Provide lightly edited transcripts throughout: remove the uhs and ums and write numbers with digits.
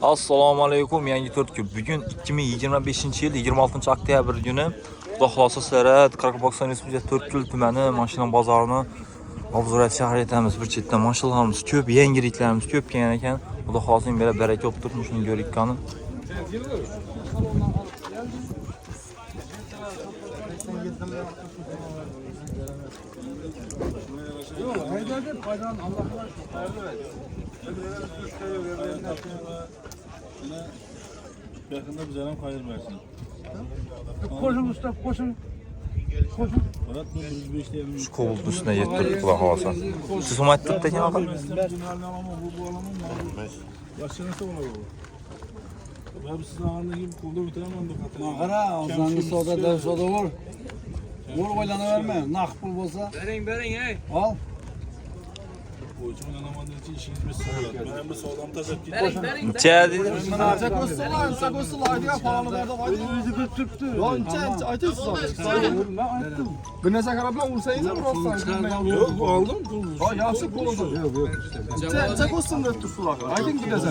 Assalomu alaykum, yangi 4 kun. Bugun 2025-yil 26-oktyabr günü Xudo xolosa sizlarga Qoraqalpog'iston Respublikasi 4 tumani mashina bozorini obzorat shahar etamiz. Bir chetdan mashinalarimiz ko'p, yangiliklarimiz ko'p kelgan ekan. Xudo xolosa menga baraka bo'lib tursin, shuni ko'rikkan. Yakında bize hem hayır versin. Koşun usta, koşun. Koşun. Murat bu 105 diyelim. Şu kovulun üstüne yettirdik Xudo xolosa. Siz ham aytdingiz ekan axir. Bu alamam mı? Başka nasıl olur bu? Ben sizin ağırlığı gibi kolda bitiremem bu katı. Mağara, ağzını soda da soda vur. Vur oylanaverme, nakbul bolsa. Verin hey. Al. Bu için oynanamadığı için işiniz bir sağlar. Ben hem de sağlam taşıp gittim. Necha dedi? Bir nese karabla vursaydın da burası. Yok bu aldım. Ha yaşık oldu. Çek olsun da tutsular. Aydın bir nese.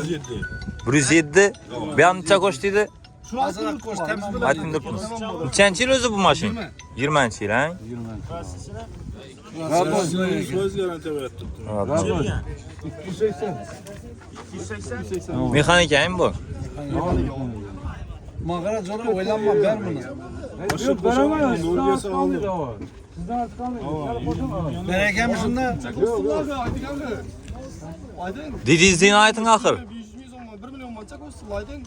107. Ben necha qo'sh dedi? Şurası koş temizle. Aytdim debmiz. Nechanchi yil o'zi bu mashina? 20-yil, ha? Söz garanti verdim. Mexanik mi bu? Mağara sonra oylanma, ver bunu. Başka koşamam. Nurgesi aldım. Sizden artık almayın. Bereken misin de? Aydın. Dedizini ayting axir. 1 milyon mançak olsun Aydın.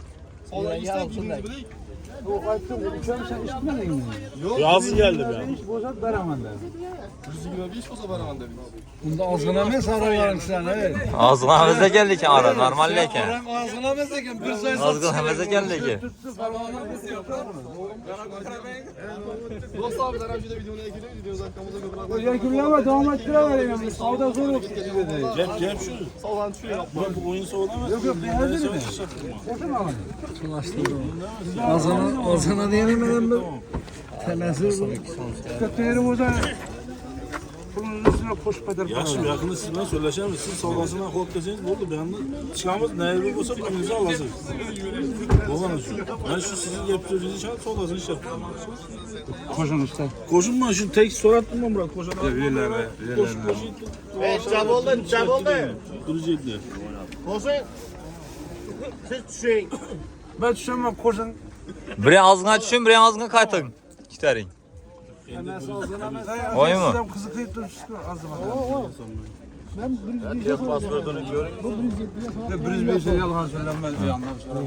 Sonra işte bildiğiniz bileyim. Yok açtım, uçağım sen içmedin mi? Yazın geldi ben. Hiç bozat veremem de. 125 olsa bana dedim. Bunda ağzına mı sarılarım sen hey? Ağzına geldi ekan, ara normal ekan. Orang ağzına mı sekin? Bir sayı Ağzına geldi ekan. Dost abi zaten şurada videonu ekliyor. Videonuz arkamıza bırakın. Yakınlama devam ettiremeyin. Savda zor olsun. Cep şu. Sağdan şu yap. Bu oyun soğudamaz. Yok yok beğendin mi? Ağzına diyemedim ben. Tenesi kötüleri burada. Bunun üstüne koş peder Ya şu yakını sizden söyleşer misin? Siz sağlasına kod deseniz oldu. Ben de çıkamaz. Ne evi olsa önünüze alasın. Olanı şu. Ben şu sizin yaptığınız için sağlasını iş yaptım. koşun işte. Koşun mu? Şu tek sorattın mı bırak? Koşun. Verirler. Koş. Çaboldu. Durucu ettiler. Ben düşemem koşun. Biri ağzına düşün, biri ağzına qayting. Kitaring. Oy mu? Sizden kızı kıyıp dur çıkıyor ağzıma. Ben bir şey yalan söylenmez bir yandan sonra.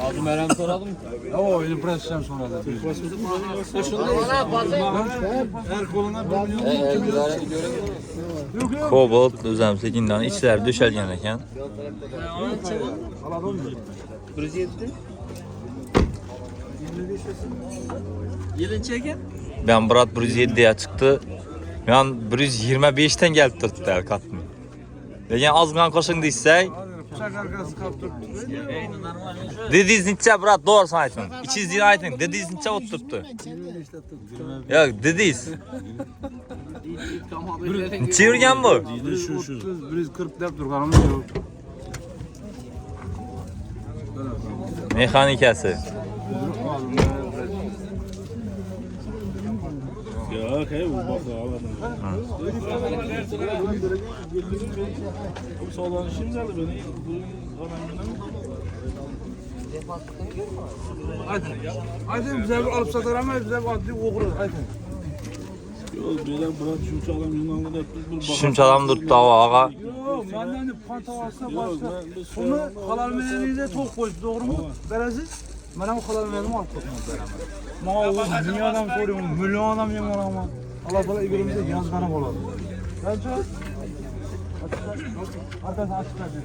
Ağzım Eren soralım. O öyle presçem sonra da. Her koluna bir Cobalt özümsekinden içler döşelgen ekan. Ben Murat 107'ye çıktı. Ben 125'ten gelip turttu der katını. Lekin azgan qo'shing deysek, bıçak arkası kaptırdı. dediz necha Murat doğrusini ayting. 200 lira ayting. Dediz necha o'tib turibdi? Yo'q, dediz. Necha yurgan bu? Şu. 140 dep turganimiz yo'q. Mexanikasi. Ya kayı bu bak ağladım. Bu sağlan şimdi geldi beni. Hadi bize bir alıp satar ama bize bir adli okuruz. Hadi. Yok beyler bırak şu çalan Yunanlı'da bir Shunchadan turibdi ağa. Yok, benden de pantavasına başla. Bunu halal meneliğine tok koydu, doğru mu? Beresiz. Ben bu halal meneliğimi alıp koymadım. Ama o dünyadan soruyorum, milyon adam yemin ama. Allah bana ibrimize yazgana boladı. Bence arkadaşlar açıklar dedi.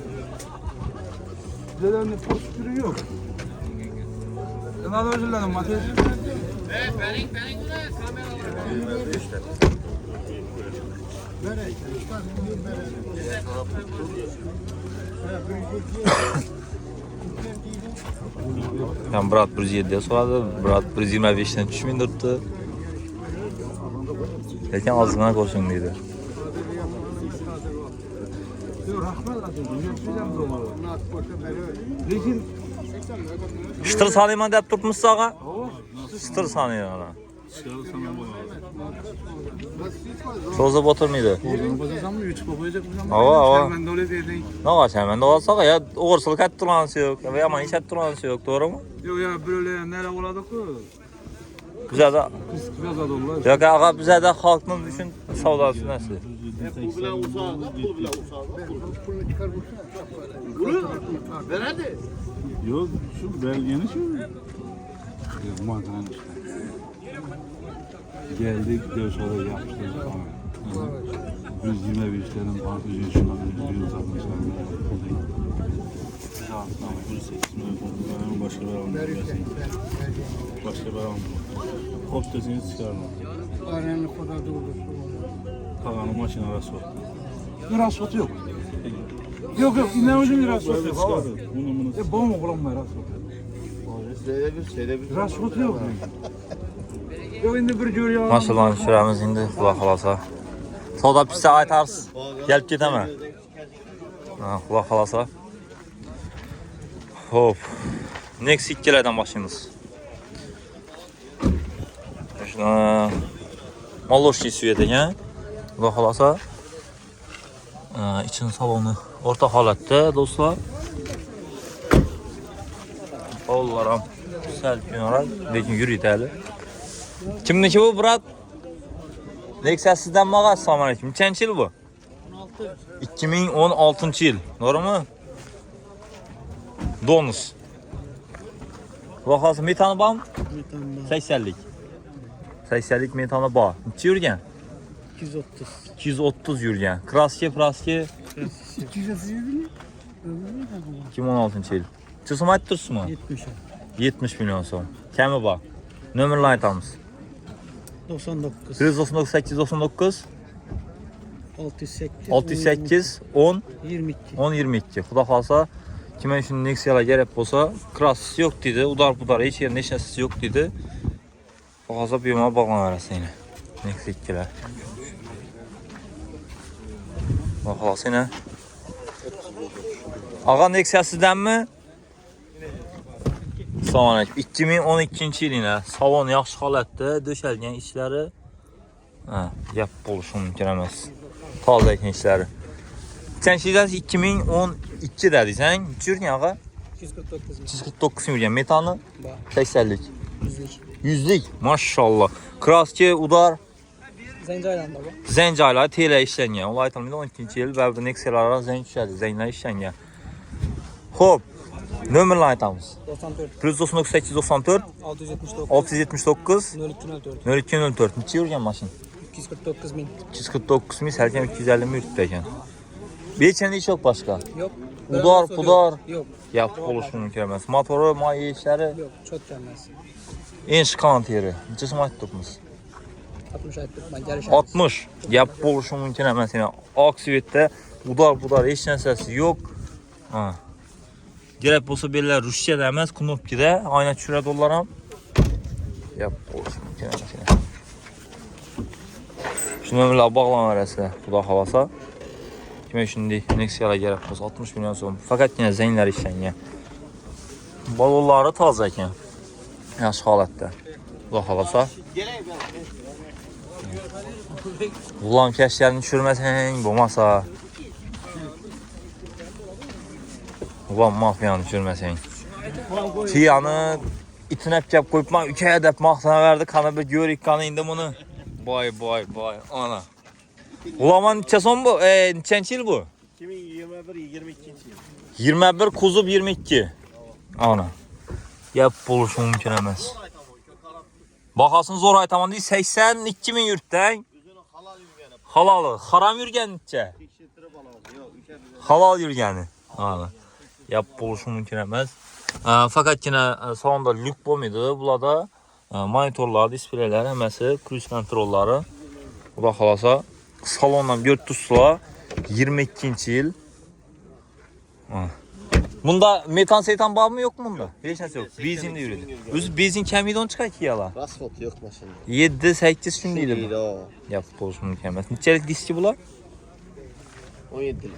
Bize de prosedürü yok. Ben de özür dilerim Mateus. Benim kamera Ben Murat 107'ye so'radi. Murat 125dan tushmay turibdi. Lekin ozgina qo'shing deydi. rahmat aslında. Yetmeyeceğim doları. Lekin Çıtır sanıyman deyip tutmuşsa ağa. Çıtır sanıyor ana. Çıkarı sana bu. Çozub oturmaydı. oradan basacağım mı? YouTube koyacak mı? Ava. Ben de öyle diyeyim. Ne var sen? Ben de olsa ya uğursuzluk et duransı yok. Ya yaman iş et duransı yok. Doğru mu? Yok ya böyle neler oladı ki? Bize de Biz biraz adamlar. yok ağa bize de halkın düşün savdası nasıl? Bu bile uzağa, bu bile uzağa. Ver hadi. Yok şu belgeni şu. Mantıken işte. Geldik de sonra yapıştırdık falan. 120 işlerin partıcı şunların yüzünü satmışlar. Başka bir almıyorum. Başka bir almıyorum. Hop deseniz çıkarma. Kalanı makinara sok. Biraz sotu yok. Yok ne önce biraz sotu yok. Hava. Bunu Bol mu bulan biraz sotu. Biraz sotu yok. Yok indi bir görüyor. Maşallah şuramiz indi Xudo xolasa. Savdo pishsa aytarsiz. Kelib ketaman. Ha, Xudo xolasa. Hop. Next ikkilardan boshlaymiz. Shuna Maloshki suv ekan. Xudo xolasa. İçin saloni o'rta holatda do'stlar. Qo'llar ham sal yo'nal, lekin yuriydi hali. Kimniki bu brat? Nexia sizden mi ağa? Assalomu alaykum. Nechanchi yil bu? 2016 yil. Doğru mu? Donus. Vahası metanı var mı? 80'lik. 80'lik metanı var. Neçe yurgan? 230. 230 yurgan. Kraski, praski 230 mi? 2016 yil. Çısım ayttırsın mı? 70. 70 milyon so'm. Kami bor. Nomerni aytamiz. 99. 199 899 608. 608 10 22. 10 22. Xudo xolsa kimga shuni Nexia'lar kerak bo'lsa, krassisi yo'q dedi, udar budar hech yerda hech narsasi yo'q dedi. Hozir bu yerga bog'lanaverasiz yana. Nexia 2lar. Xudo xolsa yana. Ağa Nexia sizdanmi? Assalomu alaykum. 2012 yil yana. Salon yaxshi holatda, döşəlgan ishlari. Ha, gap bo'lishi mumkin emas. Toza ekan ishlari. Sen şeyden 2012 dediysen, yurgan ağa? 249. 249 yurgan metanı? 80'lik. 100'lik. 100'lik. Maşallah. Kraski, udar, Zencaylan'da bu. zencaylar tele işləngan. Ola aytılmaydı 12 yil bəbdə Nexia'lara zəng düşədi, zənglər işləngan. Hop. Nömrəni aytamiz. 94. 198 94 679. 679 0204. 0204. Neçə yurgan maşın? 249 bin. 249 min, sərkəm 250 min yurtda ekan. Bir çəndə iş yox başqa. Yok. Udar, pudar. Yok. Yap oluşu mümkün emas. Motoru, maye işləri Yok. Çok gelmez. en şıkan yeri. Neçəsi aytdığımız? 60 ayettik. Ben geliş 60. Yap oluşu mümkün emas. Yəni Aksiyetdə udar, pudar heç nəsəsi yox. Ha. Gerek bolsa belə Rusiyada emas, knopkada ayna düşürə dollaram. Yap oluşu mümkün emas. Şimdi ömürlə bağlanarəsə, Xudo xolasa. Kimə şimdi Nexia'la gerek bolsa 60 milyon so'm. Faqat yenə zənglər işləngan. Balonları taza ekan. Yaxşı holatda. Xudo xolasa. Ulan kəşlərini düşürməsən bo'lmasa. Ulan mafiyanı düşürməsən. Tiyanı itinəp gəp qoyubma, ükə ədəb maqsana verdi, kanı bir görük kanı indi bunu. Vay vay vay ana. Ulan neçə son bu? Neçənci il bu? 2021-22 yıl. 21 kuzub 22. Ana. Yap buluşu mümkün emas. Baxasın zor aytamam deyil 82 min yurtdan. Halalı. Haram yurgan neçə? Halal yurgani. Ana. Yap buluşu mümkün emas. Fakat yine salonda lük bo'lmaydi. Bularda monitorlar, displeyler, həməsi, cruise kontrolları. Xudo xolasa salondan görüb tutsula 22 yil. Bunda metan seytan var mı yok mu bunda? Hiç nəsə yox. Benzinli yürüdü. Özü benzin kəmiydi onu çıxar ki yala. Asfalt yok maşında. 7-8 gündeydi bu. o. Yap olsun mükemmel. Neçəlik diski bunlar? 17'lik.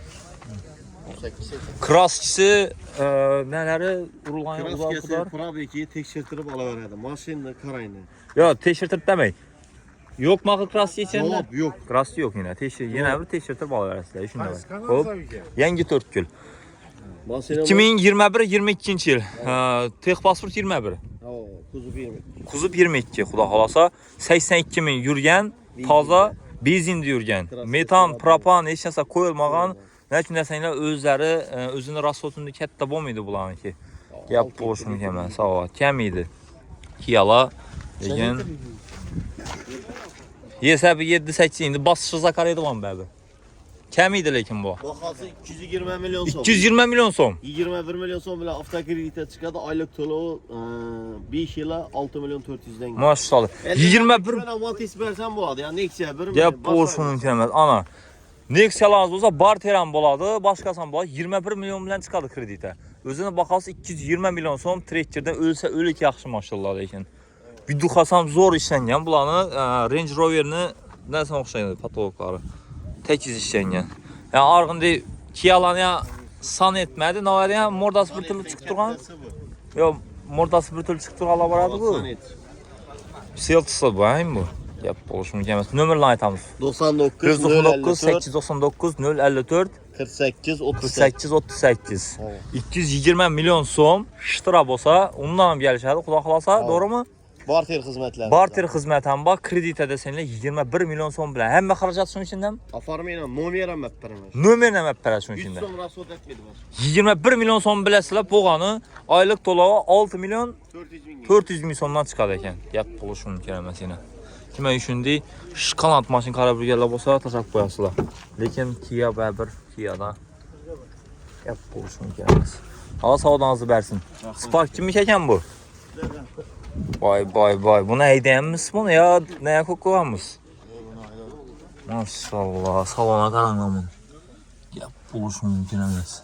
Kraskisi neleri urulgan Kraskesi uzaklar? Prabeki'yi tekşirtirip alıveradi. Maşinni qarayni. Yo, teşhirtirib demek. Yok mu kraski içinde? Javob yo'q. Kraski yok yine. Yine bir teşhirtirib alaverasizlar. Shunday. Hop. Yangi 4 gül. Mashina 2021-22 yil. Texpasport 21. kuzov 20. Kuzub 22, xudo xolasa 82 ming yurgan, toza benzinda yurgan. Metan, propan hech narsa qo'yilmagan. Nechun desanglar o'zlari o'zini rasxodini katta bo'lmaydi bularniki. Gap bo'lishi mumkin emas, savoat kam edi. Kiyala degan. Yesa bir 7-8 endi bosishga zakaraydigan babi. Kam edi lekin bu. Bahası 220 milyon so'm. 220 milyon so'm. 21 milyon so'm bilan avtokreditga chiqadi. Oylik to'lovi 5 yilga 6 milyon 400 dan. Maşallah. 21 avtomobil bersan bo'ladi. Ya'ni Nexia 1 gap bo'lishi mumkin emas. Ana. Nexia'larınız bo'lsa bar teran bo'ladi, boshqasan bo'ladi. 21 milyon bilan chiqadi kreditga. O'zini bahasi 220 milyon so'm Trekkirdan o'lsa o'lik yaxshi mashallah lekin. Viduxasam zo'r ishlangan. Bularni Range Rover'ni narsa o'xshaydi patologlari. Tekiz ishlangan. Yani arg'indi Kia'larni san etmadi. Navadi ham mordasi bir turli chiqib turgan. Yo, mordasi bir turli chiqib turganlar boradi bu. Seltisi bu, aymi bu? Gap bo'lishi mumkin emas. Nomerni aytamiz. 99 199 899 054 48 48 38. 220 milyon so'm shtira bo'lsa, undan ham kelishadi, xudo xolasa, to'g'rimi? Barter xizmatlari. Barter xizmati ham bor, kreditda desanglar 21 milyon so'm bilan. Hamma xarajat shuning ichidan. Oformina nomer ham beraman. Nomer ham beradi shuning 100 ichidan. so'm rasxod etmaydi bosh. 21 milyon so'm bilasizlar, bo'lgani oylik to'lovi 6 milyon 400 ming. 400 ming so'mdan chiqadi ekan. Gap bo'lishi mumkin emas yana. Kim shunday shkanat mashin qarab yurganlar bo'lsa, tashab qo'yasizlar. Lekin Kia baribir Kia'da gap bo'lishi mumkin emas. Havo savdoningizni bersin. Spark kimniki ekan bu? Boy. Buni haydayapmiz buni yo nima qo'yamiz? Maşallah, salona qaranglar buni. Gap bo'lishi mumkin emas.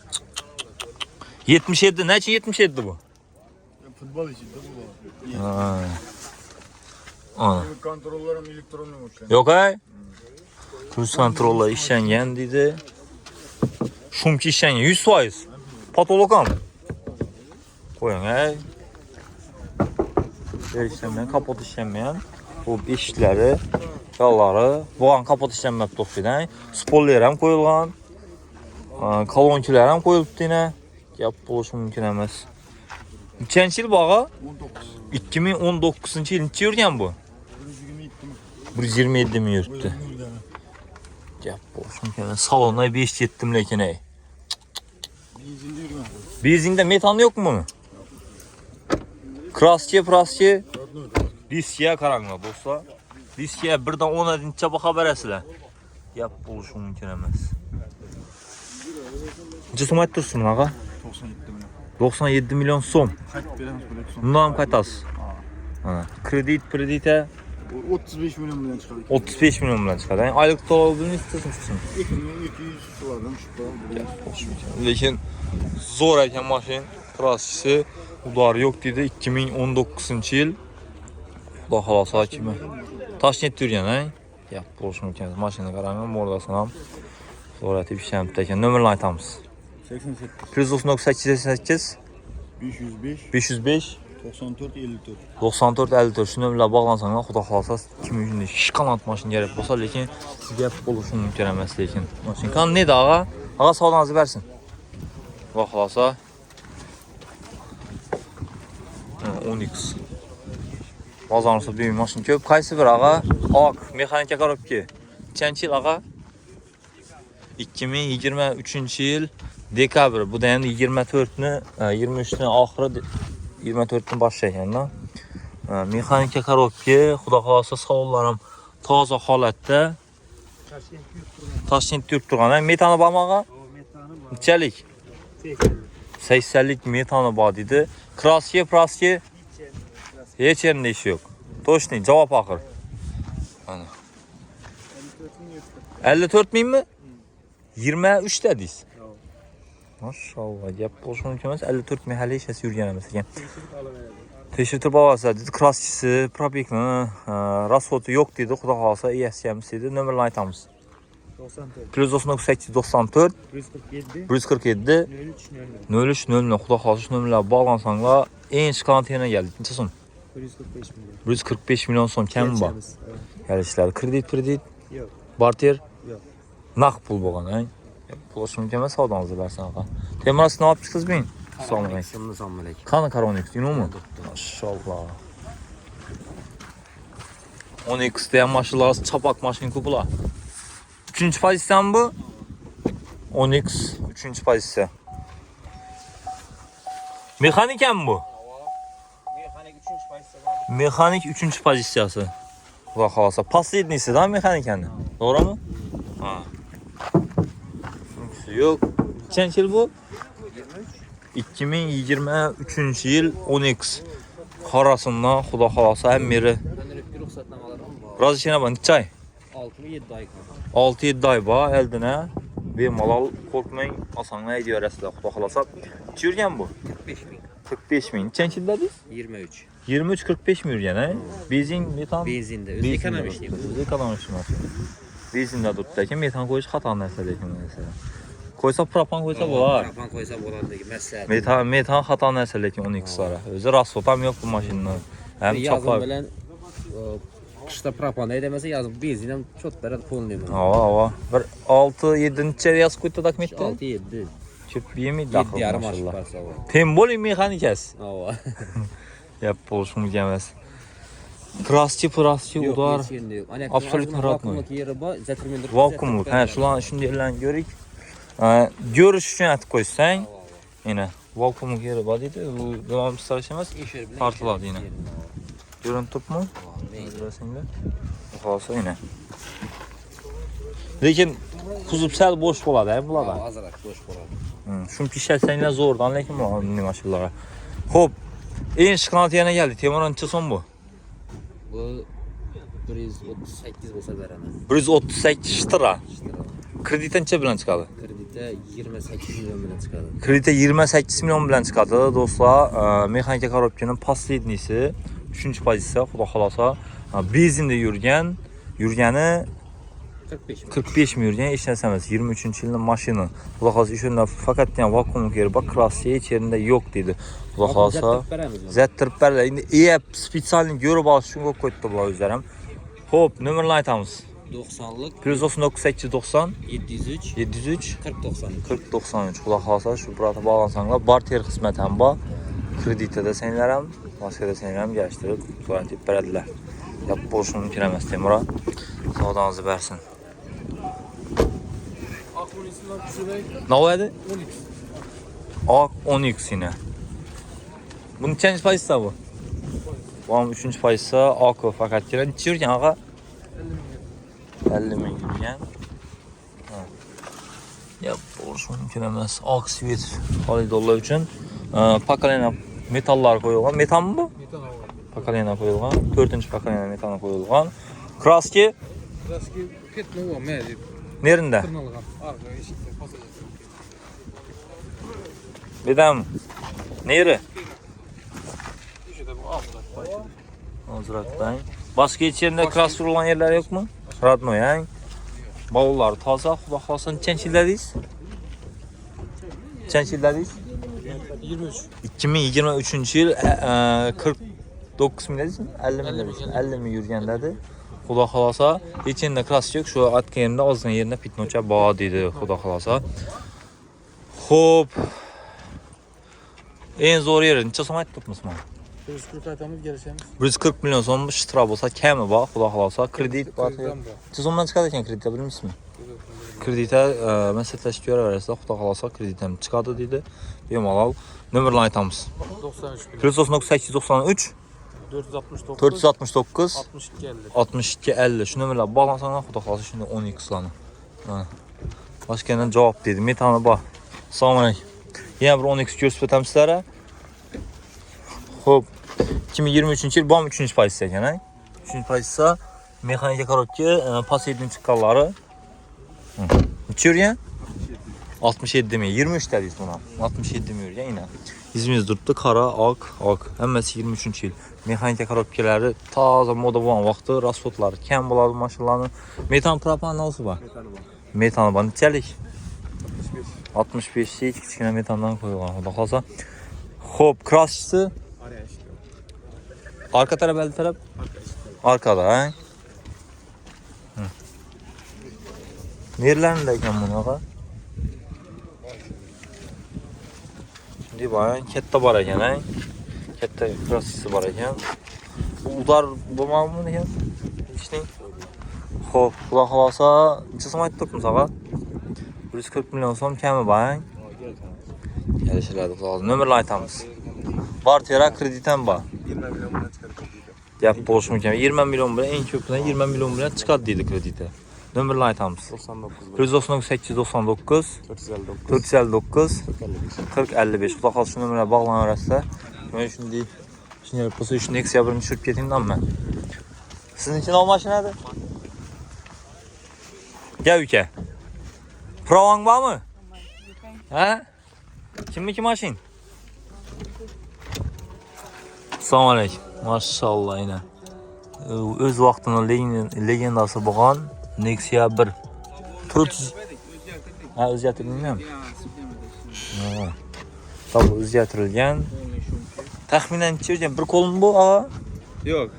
77, necha 77 bu? Futbol içinde bu. Ana. Kontrollerim elektronik olsun. Yok ay. Kruz kontrollar işlengen dedi. Şumki işlengen 100%. Patologam. Koyun ay. İşlenmeyen, kapot işlenmeyen. Bu beşikleri, yalları. Bu an kapot işlenmep toplayın. Spoiler hem koyulgan. Kolonkiler hem koyuldu yine. Yap buluşu mümkün emas. Kaç yıl bağa? 2019 yıl neçe yurgan bu? 127 mi yurttu? Gap bo'lsin ekan. Salonda 5 yetdim lekin ey. Benzinde metan yok mu buni? Kraski, diskiya qaranglar bo'lsa, diskiya 1dan 10-gacha baho berasizlar. Gap bo'lishi mumkin emas. Necha so'm aytdirsin ağa? 97 milyon so'm. Bundan ham qaytasiz. Ha, kreditə 35 milyon bilen çıkardık. 35 milyon bilan chiqadi. Oylik to'lovi bilan istasin chiqsin. 2200 dolardan şu Lekin zo'r ekan mashin. Kraskisi udari yo'q dedi 2019 yil. Xudo xolasa kimi. Toshkentda yurgan, ha? Gap bo'lishi mumkin. Mashina qarang, mordasini ham zo'r etib ishlanibdi ekan. Nomerni aytamiz. 88 +98 505 505 94 54. 94 54 shu bilan bog'lansangiz, xudo xolasa kim uchun ishqanot mashina kerak bo'lsa, lekin gap bo'lishi mumkin emas lekin. Mashina qani neda ağa? Ağa savdoningizni bersin. Xudo xolasa 10x. Bozorda bir mashina ko'p. Qaysi bir ağa? Oq, mexanika korobka. Qancha yil ağa? 2023 yil dekabr. Bu da endi 24 ni 23 ni oxiri 24 ni boshlagan-da. Mexanika korobka, xudo xolasa salonlarim toza holatda. Toshkentda yurib turgan. Metani bormi ağa? Nechalik? 80lik metani bor dedi. Kraski, praski hech yerda ish yo'q. To'shni javob oxir. Mana. 54 mingmi? 23 dedingiz. Maşallah, gap bo'lishi mumkin emas. 54 ming hali ishasi yurgan emas ekan. Tekshirtirib olasiz dedi. Kraskisi, probekmi, rasxodi yo'q dedi. Xudo xolasa ESKMS dedi. Nomerni aytamiz. 94. Plus 9894 147 147 03 00. 03 00 Xudo xohlasa shu nomerlarga bog'lansanglar eng chiqqan geldi. Necha so'm? 145 milyon. 145 milyon so'm kam bor. Kelishamiz. Kelishlar. Kredit, Yo'q. barter, Yo'q. naqd pul bo'lgan, ha? Pul mumkin emas savdoңizda bersin aka. Temirasini olib chiqsiz men. Assalomu alaykum. Assalomu alaykum. Qani Karonex, yunumi? Maşallah. 10x de maşallah çapak maşin kupular. 3. pozisyon bu. 10x 3. pozisyon. Mexanik mi bu? Mexanik 3. pozisyası. Xudo xolasa. Последнийsi da mexanikani. To'g'rimi? Ha. Yo'q. Qancha yil bu? 2023 yil 10x. Qarasından Xudo xolasa ham meri. Razışına bak, neçə ay? 6-7 ay. 6-7 ay var eldinə. Bemalol qorxmayın, asanla ediyorasızlar Xudo xolasa. Yürgen bu? 45 bin. 45 bin. Neçə ildir? 23. 23-45 mi yürgen, ha? Benzin, metan? Benzinde. Öz ekonomi işleyim. Öz ekonomi işleyim. Benzinde durdu lakin metan koyuş xatan məsələ ekan məsələ. Koysa propan koysa bular. Propan koysa bulardaki məsləhət. Metan xatan məsələ ekan 12-lara. Özü rasxotam yox bu maşının. Həm Yazın çapa. bilən qışda propan edəməsə yazın benzindən çox bərət pulunuyum. Hava. Bir 6-7-ci yaz qoydu dokumentdə. 6-7. Çöp yemi 7 daxil yarım maşallah. aşıq parça var. Tembol mexanikası. Hava. Yap olsun gelmez. Krasçı udar. Absolut rahat mı? Vakumluk. Ha şulan şimdi elan görük. Görüş için atıp koysan yine vakumluk yeri var dedi. Bu devam sarışamaz. Tartılar yine. Görüntü mu? Burasında. Olsa yine. Lekin kuzup sel boş boladı he bulada. Azarak boş boladı. Şunu pişersenle zordan lekin bu maşallah. Hop. En şıkantı yana geldi. Temuran son bu. Bu 138 olsa veremez. 138 lira. Krediten neçə bilan çıxadı? Kredite 28 milyon bilen çıkardı. Kredite 28 milyon bilan çıxadı. Dostlar, mexanika korobkanın последнийsi 3. pozisiya Xudo xolasa benzində yürgəni 45 mi yürgen heç nəsə emas. 23-cü ilin maşını. Xudo xolasa işində faqat yəni vakuum yeri bax, klassiya heç yerində yox dedi. Xudo xolasa zəttirib bərlər. İndi spesialni görüb alış üçün qoydu bu özlərim. Hop, nömrəni aytamiz. 90'lık Plus 9890 703 703 40 90. 40 93. Xudo xolasa şu burata bağlansanglar barter xidmət həm var. Kreditə də sənlərəm, başqa da sənlərəm gəlişdirib qarantiyib bərədilər. Yap boşluğunu mümkün emas Temura. Sağdanızı versin. Ne oldu? 10x. 10x yine. Bunun neçənci pozisiya bu? Bunun 3-cü pozisiya AK fakat gələn. Neçə yürgən ağa? 50 min yürgən. Ya boşluğunu mümkün emas. AK sivit $50 üçün. Pakalena metallar koyulgan. Metan mı bu? Metan hava. Pakalena koyulgan. 4-cü pakalena metana koyulgan. Kraski Kraski petno var mı? nerede? Tırnalıgan. Arka eşikte pasaj. Bedam. Neri? Köşede bu ağzıda. Hazratdan. Başka hiç yerinde kraski olan yerler yok mu? Radno yani. Bavullar taza. Xudo xolasa neçənci illərdeyiz? Neçənci illərdeyiz? 23. 2023-cü il 49 min dedin? 50 min dedin? 50 min yürgəndədir. Xudo xolasa heç yerində kraski yox. Şu atka yerində azdan yerində pitnoça bağa dedi Xudo xolasa. Hop. En zor yeri neçə som aytdınız mı? 140 aytamız gelişemiz. 140 milyon som ştra bolsa kəmi bax Xudo xolasa kredit var. Neçə somdan çıxadı ekan kreditə bilmirsizmi? Kreditə məsələşib görə verəsə Xudo xolasa kreditəm çıxadı dedi. Bemalol nömrəni aytamiz. 93 Plus 9893 469 469 62 50. 62 50 şu nömrələ bağlansanlar Xudo xolasa şimdi 10x lanı. Başqa yerdən cavab dedi. Metanı bax. Salam əleykum. Yenə bir 10x göstərəm sizlərə. Hop. 2023-cü il bu 3-cü pozisiya ekan, ha? 3-cü pozisiya mexanika korobka последний çıxanları. Neçə yürgən? 67 mi? 23 dəyiz buna. 67 mi yürgən yenə. İzimiz durdu. Kara, ak. Həmməsi 23-cü il. Mexanika korobkaları taza moda olan vaxtı rasxodları kəm buladı maşınlarını. Metan propan nasıl var? Metanı bana neçəlik? 65'lik kichkina metandan qo'yilgan. Xudo xolsa. Xo'p, kraschisi arka taraf, əlli taraf? Arkada, ha? Nerelerinde ekan bunu ağa? Şimdi bayan katta var ekan, ha? Katta kraschisi var ekan. Udar bo'lmag'mi ekan? Ishning. Xo'p, xudo xolasa, necha so'm aytib turibmiz ağa? 140 milyon so'm kami bor. Kelishiladi, xudo xolasa. Nomerni aytamiz. Kvartira kreditan bor. 20 milyon bilan chiqadi krediti. Gap bo'lishi mumkin. 20 milyon bilan eng ko'pidan 20 milyon bilan chiqadi deydi krediti. Nomerni aytamiz. 99 899 459 4055. Xudo xolasa shu nomerga bog'lanaverasizlar. Men shunday bo'lsa shu Nexia 1ni tushirib ketingdanmi? Sizniki nima mashina edi? Gel uka. Provang bormi? Ha? Kimniki mashin? Assalomu alaykum. Mashallah aynan. O'z vaqtining legendasi bo'lgan Nexia 1 400. Ha, o'zgartirilgan. Ha. Tabii o'zgartirilgan. Taxminan necha ekan? Bir qo'lim bu, ağa? Yo'q.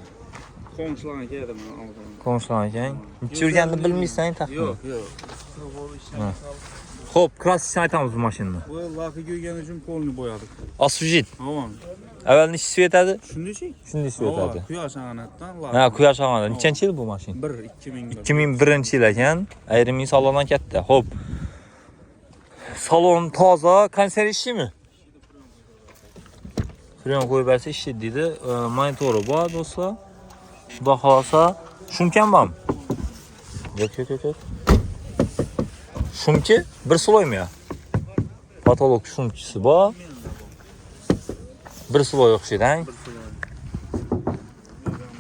Qo'ng'ishlarga keldim men aldım. Konuşlan ekan. Necha yurganini bilmaysan taxminan. Yo'q. Xo'p, klassik aytamiz bu mashinani. Bu laki göygeni uchun polni bo'yadik. Asfujit. Tamam. Avval nechi svetadi? Shunday-chi? Shunday svetadi. Quyosh ag'anatdan Ha, quyosh ag'anadi. Nechanchi yil bu mashin? 2001. 2001-yil ekan. Ayrimi salondan katta. Xo'p. Salon toza, konser ishimi? Fren qo'yib bersa ishlaydi deydi. Monitori bor do'stlar. Xudo xolasa, shumkan bormi? Yo'q. Shumki bir sloymi ya? Patolog shumkisi bor. Bir sloy o'xshaydi.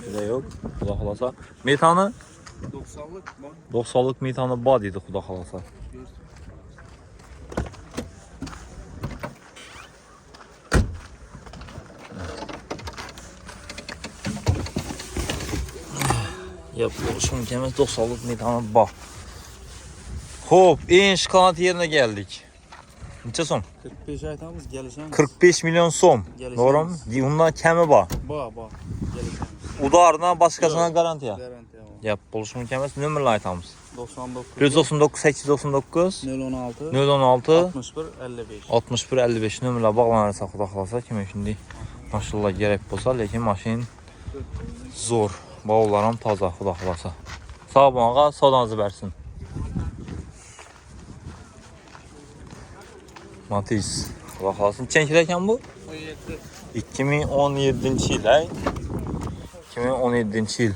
Juda yo'q. Xudo xolasa. Metani 90'lık bor. 90'lık metani bor deydi xudo xolasa. Yap, bo'lishi mumkin emas, 90'lık metani bor. Xo'p, eng shikolat yerine geldik. Necha so'm? 45 aytamiz, kelishamiz. 45 milyon so'm. To'g'rimi? Undan kami bor. Bor. Kelishamiz. Udardan boshqasidan garantiya. Garantiya bor. Yap, bo'lishi mumkin emas. Nomerni aytamiz. 99 199 899 016 016 61 55. 61 55 nomerlar bog'lanarsa xudo xolasa, kim shunday mashallah kerak bo'lsa, lekin mashin zo'r. Bovlar ham toza, xudo xolasa. Sog' bo'ling, savdoningizni bersin. Matiz. Xudo xolasa, nechanchi yil ekan bu? 2017-yil, ay. 2017-yil.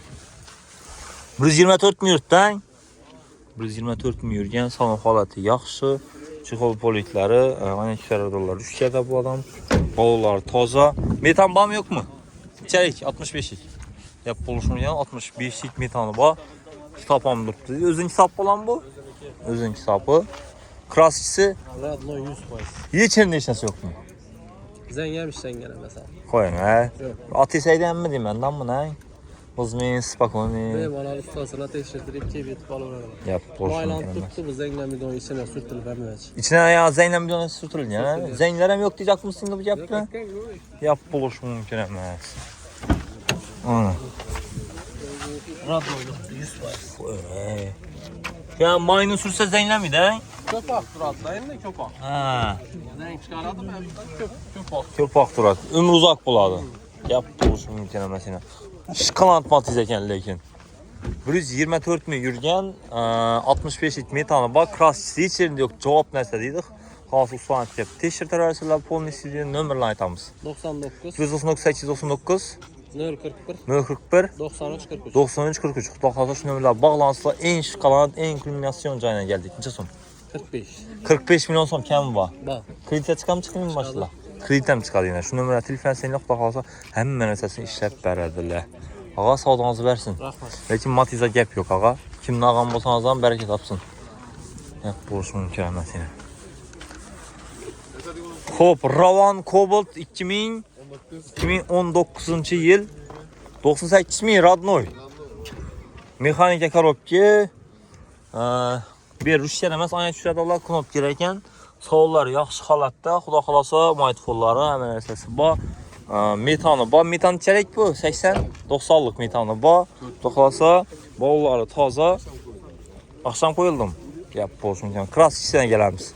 124 mi yurtdan? 124 mi yurgan, salon holati yaxshi. Chexol politlari, mana kilometrlar tushganda bu odam. Bovlar toza. Metan bormi yo'qmi? Nechalik? 65lik. Yap bo'lishim bilan 65lik metani bor. Kitob ham turibdi. O'zing kitob bo'ladimi bu? O'zing kitobi. Kraschisi Radno 100%. yechim nechasi yo'qmi? Zangam ishlangan mesela. Qo'ying, ha. Otesaydanmi deyman, buni. O'zmen spokojniy. Bemalol ustasini tekshirtirib kelib yetib olaveradi. Yap, Moylanib bo'lsin. turibdi, bu zanglam bidon ichine surtilib bermayapti. İçine ya zeynep bidonu sürtülüyor. Zeynler hem yok diyecekmişsin bu yaptı. Yap buluş mümkün emas. Ana. Radno 100%. Ya mayını sürse zeynep mi de? Köpak duratla endi köpak. Ha. Zang çıkaradım ben köpak. Köpak durat. Ömrü uzak buladı. Yap buluş mümkün emas yine. Şkalant matiz eken lekin. 124 mi yurgan 65 metanı bak kraschisi hech yerinde yok. Cevap nerse dedik. Hosil so'an deb tekshirtirasizlar, polnisiy nomerni aytamiz. 99 199 899 041 041 93 43. 93 43. Xudo xolasa shu nomerlar bog'lansa eng shikolat, eng kulminatsion joyiga keldik. Necha so'm? 45. 45 milyon so'm kami bor. Bor. Kreditga chiqadimi boshlar? Kreditga chiqadi yana. Shu nomerga telefon senga xudo xolasa hamma narsasini ishlab beradilar. Ağa savdoningizni bersin. Rahmat. Lekin Matizga gap yo'q, ağa. Kimni olgan bo'lsangiz ham baraka topsin. Yap bo'lishi mumkin emas yana. Xo'p, Ravon Cobalt 2019-yil 98 ming Radnoy. Mexanika korobka. Bir Rusya emas, aynan şuradalar knop gereken. Soğullar yaxşı holatda, xudo xolasa maytfonlari hamma narsasi bor. Metani bor, metan kerak bu 80-90lik metani bor. Xudo xolasa bovlari toza. Axşam qo'yildim. Gap bo'lsin ekan. Kraskasidan kelamiz.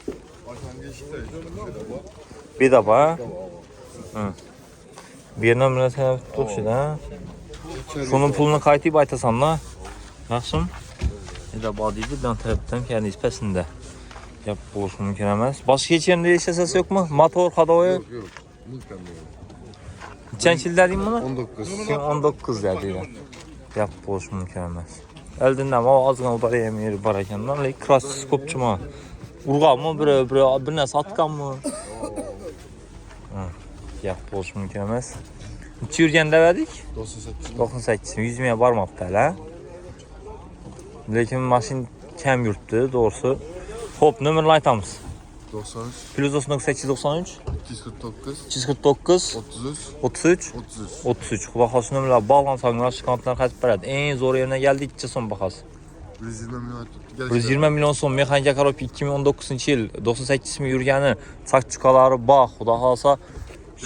Bir de bor. Birine bilan to'pshida. Şunun pulunu qaytib aytasan-la. Yaxshimi? Bir de bor deydi, dan tarafdan kendi ispesinde. Yap bo'lsin mumkin emas. Boshqa hech yerda ishlasasi yo'qmi? Motor, hadoyi. Yok. Mükemmel. Nechanchi yil deding buni? 19. Sen 19 dedinglar. Yap bo'lishi mumkin emas. Oldindan ozgina udarayam yeri bor ekan-da, lekin krassiz ko'pchimi? Urganmi, bir narsa otganmi? Yap bo'lishi mumkin emas. Necha yurgan dedik? 98. 98. 100 ming bormabdi hali. Lekin mashin kam yurtdi, to'g'risi. Xo'p, nomerni aytamiz. 93. Plus 9893 249. 249 33. 33 33. 33. Xudo xohlasa nomerlar bog'lansanglar, shikontlar qaytib beradi. Eng zo'r yerine geldik, necha so'm bahasi? 120 milyon tuttu. 120 milyon so'm mexanika korobka 2019-yil 98 ming yurgani, sakchikalari bor. Xudo xohlasa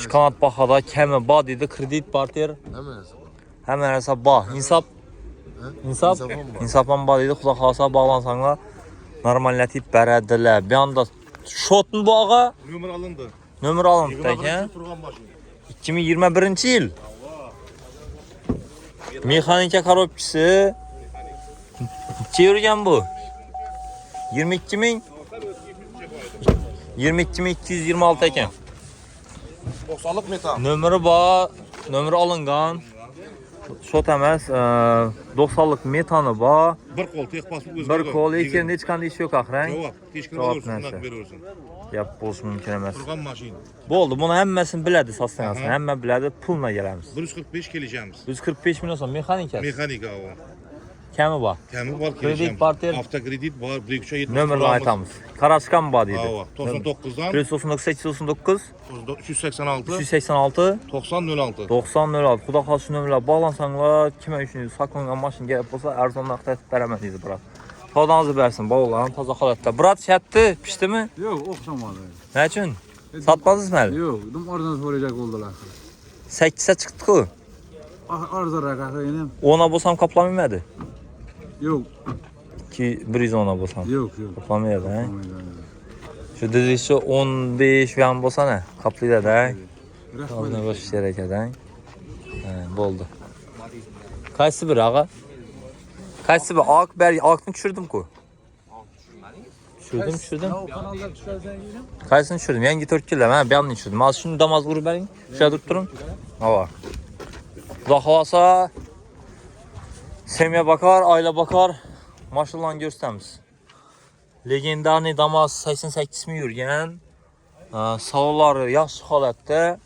shikont bahada kami bor deydi, kredit barter Hemen hesap. hamma narsa bor. Insop ham bor deydi. Xudo xohlasa bog'lansanglar normallatib beradilar. Bu anda shotmi bu og'a? Nomer alındı. Nomer olindi ekan. 2021-yil. Mexanika korobkasi necha yurgan bu? 22 ming 226 ekan. 90'lık metan. Nomeri bor, nomeri olingan. Shot emas, 90lik metani bor. Bir kol tek basıp özgür. Bir qo'l ekan, hech qanday ish yo'q axir. Cevap. Teşkil Cevap olursun. neyse. Şundan veriyorsun. Yap bo'lishi mumkin emas. Turgan maşin. Bo'ldi, buni hammasini biladi sostanasi. Hamma biladi, pulna gelamiz. 145 geleceğimiz. 145 milyon so'm mexanikasi. Mekanika o. Kami bor. Temi var Kredit geleceğimiz. barter. Hafta kredit var. Bir iki 70. Nomerni aytamiz. Qarashgan bor deydi. 99'dan Plus 9899 386 386 90 06. 90 06. Xudo xohlasa shu nomerlar bog'lansanglar, kim uchun saqlangan mashina kerak bo'lsa, arzonroq aytib beraman deydi brat. Xudoingizni bersin, bog'lan, toza holatda. Brat shatdi, pishdimi? Yo'q, o'xshamadi. Nima uchun? Sotmadingizmi hali? Yo'q, dim arzon so'rayacak oldular. 8 ta chiqdi-ku. Arzonroq ekan. 10 bo'lsam qoplamaydi. Yo'q, Ki 110 bo'lsam. yo'q. Qoplamaydi, ha? Shu dedingchi 15 ham bo'lsa-na, qoplaydi-da. O'zini bo'sh kerak ekan. Bo'ldi. Qaysi bir og'a? Qaysi bir oqni tushirdim-ku. Tushirdim. Kanalda tushirsan keyin. Qaysini tushirdim? Yangi 4 kilo, ha, bu yerni tushirdim. Mana shuni damoz urib bering. Shuda turib turing. Hava. Xudo xolasa semya bakar, oila bakar, mashinalarni ko'rsatamiz. Legendarniy damoz 88 ming yurgan. Salonlari yaxshi holatda.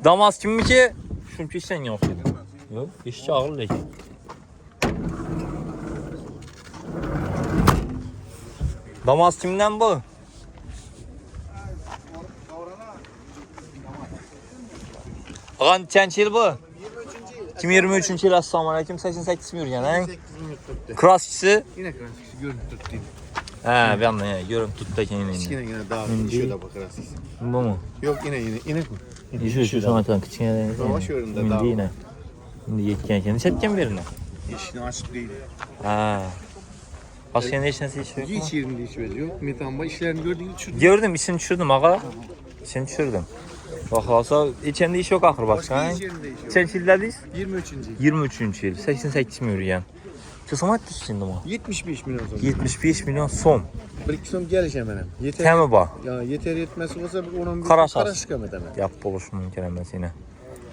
Damoz kimniki? Shuncha ishlangan o'xshaydi. Yo'q, ishchi og'ir lekin. Damoz kimdan bu? Ağan nechanchi yil bu? 2023 yil. Assalomu alaykum. 88 ming yurgan, ha? Kraskasi? Yine karşısı görüntü tuttu. Ha, bu yerdan ko'rinib turibdi ekan endi. Yine daha şöyle bakarız. Bumi? Yok yine bu. Shu tomadan kichkina. Yavaş yöründe daha. Endi endi yetgan ekan. Chetgan berini. İşini açık değil. Ha. Başka ne işin iş yok mu? Hiç yerinde hiç bez yok. Metan var işlerini gördüğün için. Gördüm, işini düşürdüm ağa. İşini düşürdüm. Bak olsa içinde iş yok ahır başka. Hiç yerinde iş yok. Kaç yıllardayız? 23. 23 yıl. 88 mi yürüyen? Çıksamat düştün ama. 75 milyon son. 75 milyon son. Bir iki son geleceğim hemen. Yeter. Kemi bak. Ya yeter yetmesi olsa onun bir Karaşas. karışık hemen. Yap buluş mümkün emez yine.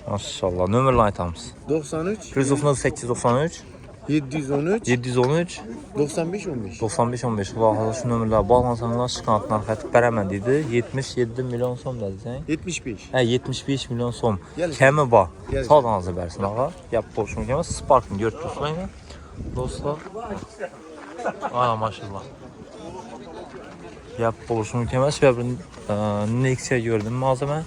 Maşallah. Nömerle aytamız. 93 Plus 893 713 713 95 15. 95 15. Vallahi şu nömerler bağlansanlar şikayetler katıp veremem dedi. 77 milyon son dedi sen. 75. He 75 milyon som. Gel. Kemi bak. Gel. Sağdanızı versin ağa. Yap buluş mümkün emez. Spark'ın görüntüsü aynı. Dostlar. Aa maşallah. Yap buluş mümkün emez. Ve bir Nexia gördüm malzeme.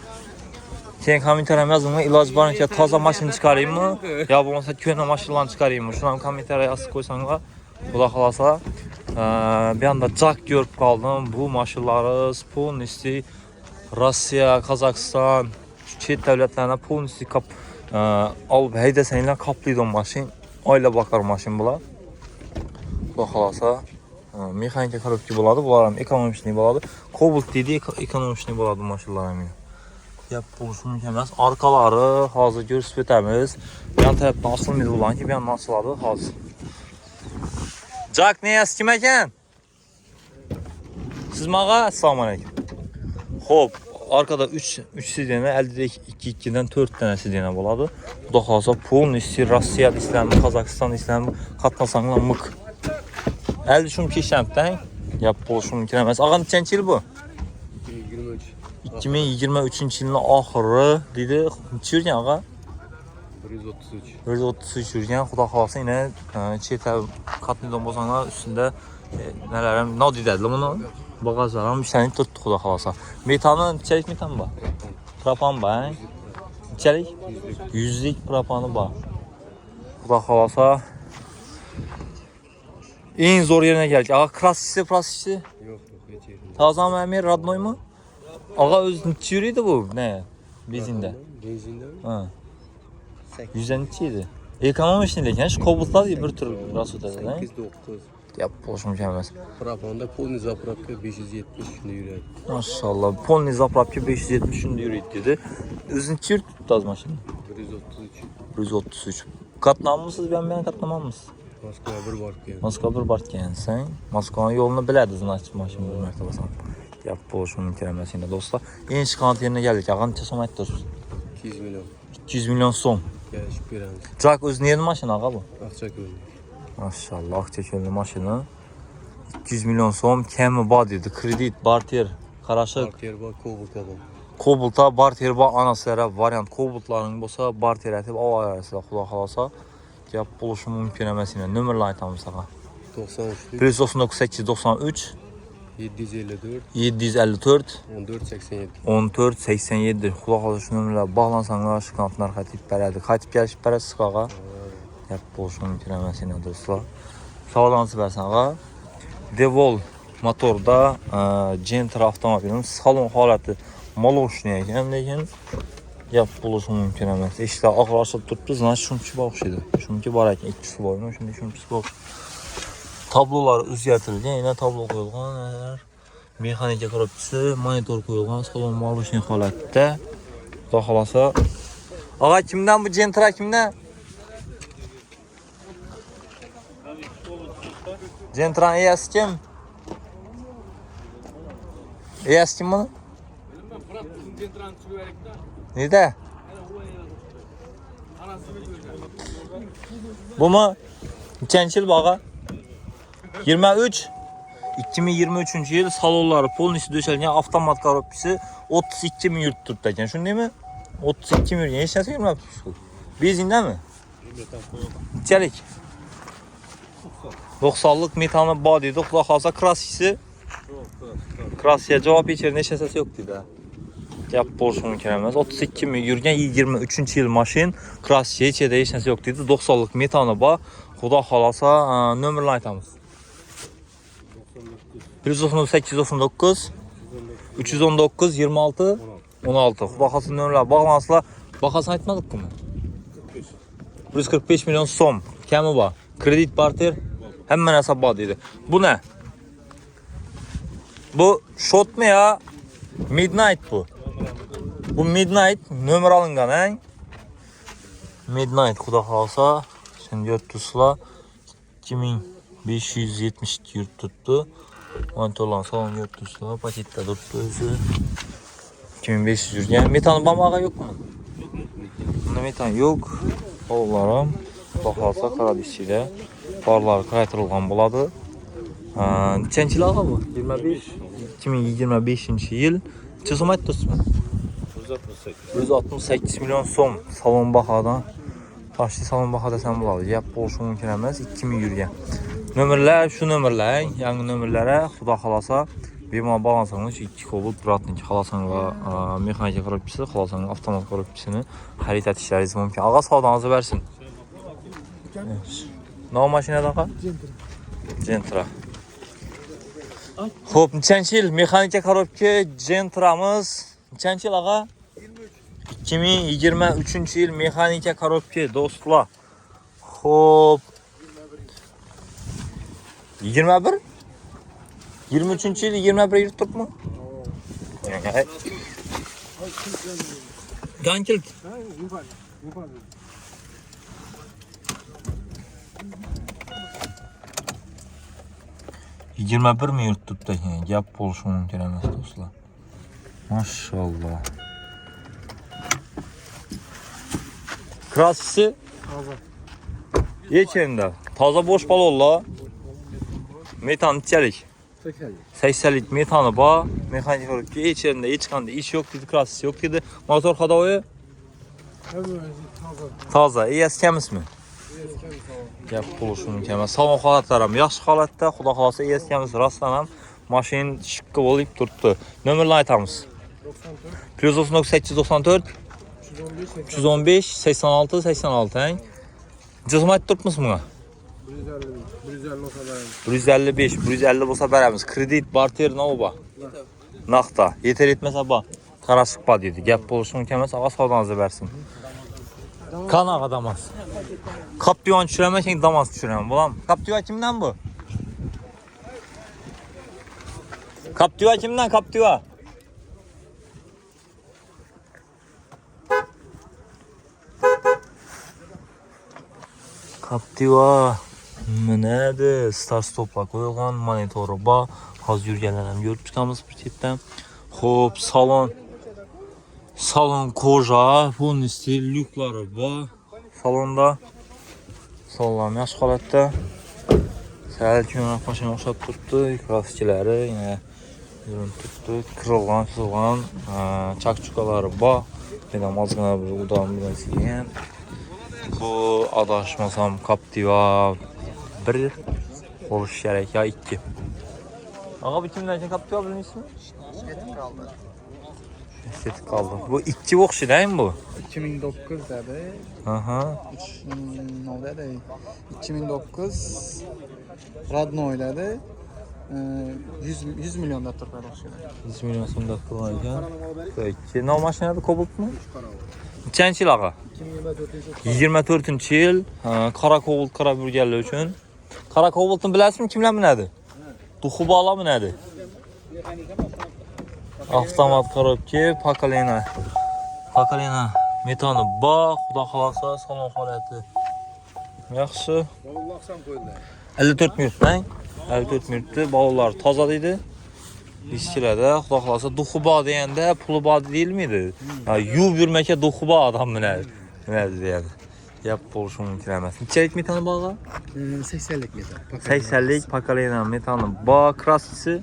Sen komentarya yazın mı? İlaç barınca taza maşın çıkarayım mı? Ya bu olmasa köyüne maşınlarını çıkarayım mı? Şundan komentarya yazıp koysanlar. Kula kalasa Bir anda Jack görüp kaldım. Bu maşınları polnisi Rusya, Kazakistan, çet devletlerine polnisi alıp heydəsənlə kaplaydı o maşın. Ayla bakar maşın bula. Baxalasa mexanika korobki buladı. Bunların ekonomikini buladı. Cobalt dedi, ekonomikini buladı maşınlar əmin. Yap olsun mükəmməl. Arkaları hazır görsüb etəmiz. Yan tərəfdən asılmıydı bulan ki, bir yandan asıladı hazır. Jack ne yaz kim eken? Siz mağa, assalamu aleykum. Hop, arkada 3 sidiyene, elde 2-2'den 4 tane sidiyene buladı. Bu da xalasa polnisi Rusya İslamı, Kazakistan İslamı katmasanla mık. Elde şum ki şəmtdən yap olsun mükəmməl. Ağam neçənci il bu? 2023 yılın axırı dedi. Neçə yürgən ağa? 133 yürgən. Xuda xalasa yine çetə katlıdan bozanlar üstündə nələrim, nə dedədilə bunu? Bağazlarım işlənib tutdu xuda xalasa. Metanın içərik metan var? Propan var, İçərik? 100'lik propanı var. Xuda xalasa en zor yerine geldik. Ağa krasisi, prasisi? Yok, hiç yerim. Tazam əmir, radnoy mu? Ağa öz neçə yürüydü bu? Ne? Bezində. Benzinde mi? Ha. 100'den neçəydi? Ekonomi işini deyək, şu kobultlar bir tür rast ötədi, nə? 8-9. Yap, boşum gəlməz. Prapanda polni zapravka 570 şimdi yürüyor. Maşallah, polni zapravki 570 gündə yürüydü dedi. Öz neçə yürü tutdu az maşını? 133. 133. Katlanmışsınız, ben katlamamız. Moskva bir var ki. Moskva bir bart gəlsən. Moskvanın yolunu bilədiniz, naçı maşını bir mərtəbəsən. Yap, boşum kərəməsinə dostlar. En şikayət yerinə gəldik, ağam neçə som etdir? 200 milyon. 200 milyon som. Gelişip bir an. Jack öz neydi maşını ağa bu? Akçaköy. Maşallah, Akçaköylü maşını. 200 milyon som, kemi badiydi, kredit, barter, qarışıq. Partiyer var, Kobult adam. Kobulta, barter var, anasılara variant. Kobultların olsa, barter etib, av arasıyla xuda xalasa. Yap, buluşum mümkün əməsinə. Nömrlə aytamız ağa. 93. 199 893 754. 754 1487. 1487. Xuda xalasa şu nömrlə bağlansanlar, şıqantlar xətib bərədir. Xətib gəlişib bərə sıx ağa. Yap, buluşum mümkün əməsinə dostlar. Sağlansı bərsən ağa. Devol motorda Gentra avtomobilin salon haləti maloşniyə ekan, lekin yap buluşum mümkün əməz. İşte ağırlaşıb tutdu, znaç şumki baxışıydı. Şumki var ekan, ikkisi var mı? Şimdi şumki bax. Tablolar özgərtirildi, yine tablo qoyulğan, nələr? Mexanika korobkisi, monitor qoyulğan, salon maloşniyə halətdə. Xuda xalasa. Ağa kimdən bu Gentra kimdən? Gentran ES kim? ES kim bunu? Nerede? Bu mu? Neçənci il bağa? 23. 2023 yıl salonları polnisi döşəlgən avtomat korobkisi 32 min yurt tutdu ekan. Şunu değil mi? 32 min yurt. Heç nəsə yürmə. Bezində mi? Neçəlik? 90'lık metanı badiydi. Xuda xalasa krasisi. Krasiya cavab içeri neçə səsi yoxdur da. Yap borçunu kərəməz. 32 min yürgən 23-cü il maşın. Krasiya içədə heç nəsə yoxdur. 90'lık metanı ba. Xuda xalasa nömrlə aytamız. 198 319 26 16. Xuda xalasa nömrlə bağlansıla. Baxasan aytmadıq mı? 145 milyon som. Kəmi var. Kredit barter. Hemen hesabladıydı. Bu ne? Bu shot mu ya? Midnight bu. Bu Midnight nömrə alınğan, hə? Midnight xuda xalasa. Şimdi yurtusla 2572 yurt tuttu. Monitörlan salon yurtusla paketdə tuttu özü. 2500 yürgən. Metanı bamağa yok mu? Bunda metan yok. Oğullarım. Baxalsa qara dişçidə. Farlar qaytırılğan buladı. Neçənci il ağa bu? 25. 2025-ci il. Neçə som aytdınız mı? 168 milyon som. Salon baxadan. Başlı salon baxa desən buladı. Yap bolşun mümkün əməz. 2000 yürgən. Nömrlər, şu nömrlər, yəni nömrlərə xuda xalasa bir mana bağlansanız 2 kobult bratnik xalasanla mexanika korobkisi, xalasanla avtomat korobkisini xərit etişləriniz mümkün. Ağa sağdanızı versin. Nə o maşinədə ağa? Gentra. Xo'p, nechanchi yil mexanika korobka Gentramiz? Nechanchi yil ağa? 2023-yil mexanika korobka do'stlar. Xo'p. 21? 23-yil 21 yurib turibmi? Gankilt. 21 mi yurt turibdi ekan? Gap bo'lishi mumkin emas do'stlar. Maşallah. Krassisi? Toza. Yechenda. Toza bo'sh balonlar. Metan nechalik? 80lik metani bor. Mexanik korobka ichida hech qanday ish yo'q dedi, krassisi yo'q dedi. Motor hadoyi? Toza. ES kamizmi? Gap bo'lishi mumkin emas. Salon holatlari ham yaxshi holatda. Xudo xolasa ES kamiz rostdan ham mashina shikka bo'lib turibdi. Nomerni aytamiz. +9894 315 86 86. Jizmat turibmiz bunga? 155, 150 bo'lsa beramiz. Kredit, barter nima? Naqda. Yeter etmasa bor. Qarashib bor dedi. Gap bo'lishi mumkin emas. Ağa savdoningizni bersin. Qanaqa damas? Captiva tushiraman, keyin damas tushiraman. Bo'lam. Captiva kimdan bu? Captiva kimdan? Captiva. Captiva minadi, start stoplar qo'yilgan, monitori bor. Hozir yurganlarni ham ko'rib chiqamiz bir chetdan. Xo'p, salon koja, polnosti lyuklari bor. Salonda salon yaxshi holatda. Sal ko'proq mashina o'xshab turibdi. Kraskilari yana yurib turibdi. Kirilgan, chakchukalari bor. Yana mazgina bir udam bilan kelgan. Bu adashmasam Captiva 1 bo'lishi kerak ya 2. Ağa bu kimdan ekan Captiva bilmaysizmi? Estetik kaldı. Bu 2 o'xshaydi bu? 2009 dedi. Aha. Ne dedi? 2009 Radnoy dedi. 100 milyon da turib o'xshaydi. 100 milyon so'mda turgan. Peki, ne mashinada Cobalt mı? Nechanchi yil ağa? 24-yil. Qora Cobalt qara burganlar uchun. Qora Cobaltni bilasizmi, kimlar minadi? Duxubola minadi. Avtomat korobka, Pakalina metani bor, xudo xolasa salon holati yaxshi. 54 minutdan 54 minutda bolalar toza deydi. Ishchilarda xudo xolasa duxubo deganda puli bor deyilmaydi. Yuvib yurmaka duxubo odam minadi. Nima deydi? Gap bo'lishi mumkin emas. Nechalik metani bor? 80lik metan. 80lik Pakalina metani bor, kraskisi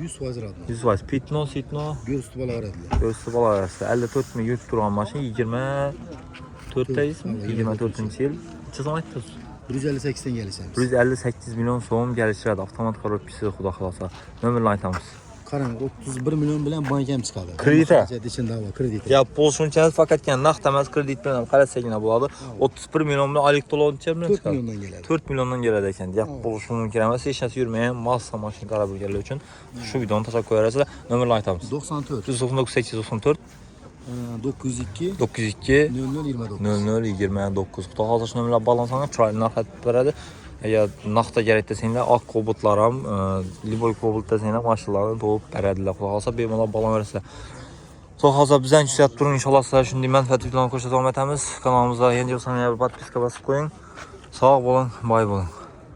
100% radno. 100%. Pitno, sitno. Göğüstü balaveradilar. Göğüstü balaversa 54 ming yurib turgan mashina 24'tayizmi? 24-yil. Necha so'm aytdingiz? 158 dan kelishamiz. 158 million so'm kelishadi avtomat korobkasi, xudo xolasa. Nomerni aytamiz. Qarang, 31 million bilan bankam chiqadi. Kredit. Ichida bor kredit. Gap bo'lishunchalik faqatgina naqd emas, kredit bilan qarasagina bo'ladi. 31 million bilan oylik to'lovchi bilan 4 milliondan keladi. 4 milliondan keladi ekan. Gap bo'lishi mumkin emas, hech narsa yurmagan massa mashina qarab yurganlar uchun shu videoni tashlab qo'yarasiz. Nomerni aytamiz. 94 9894 902 902 0029. 0029. Xudo xohlash nomerlar balansanglar chiroyli narx aytib beradi. Agar naqdda kerak desanglar, oq Cobaltlar ham, liboy Cobalt desanglar mashinalarni to'g'ib beradilar. Xudo xohlasa bemalol balon berasizlar. Xudo xohlasa bizdan tushib turing, inshaalloh sizlar shunday manfaatli videolarni ko'rsata olmaymiz. Kanalimizga yangi bo'lsangiz podpiska bosib qo'ying. Sog' bo'ling, boy bo'ling.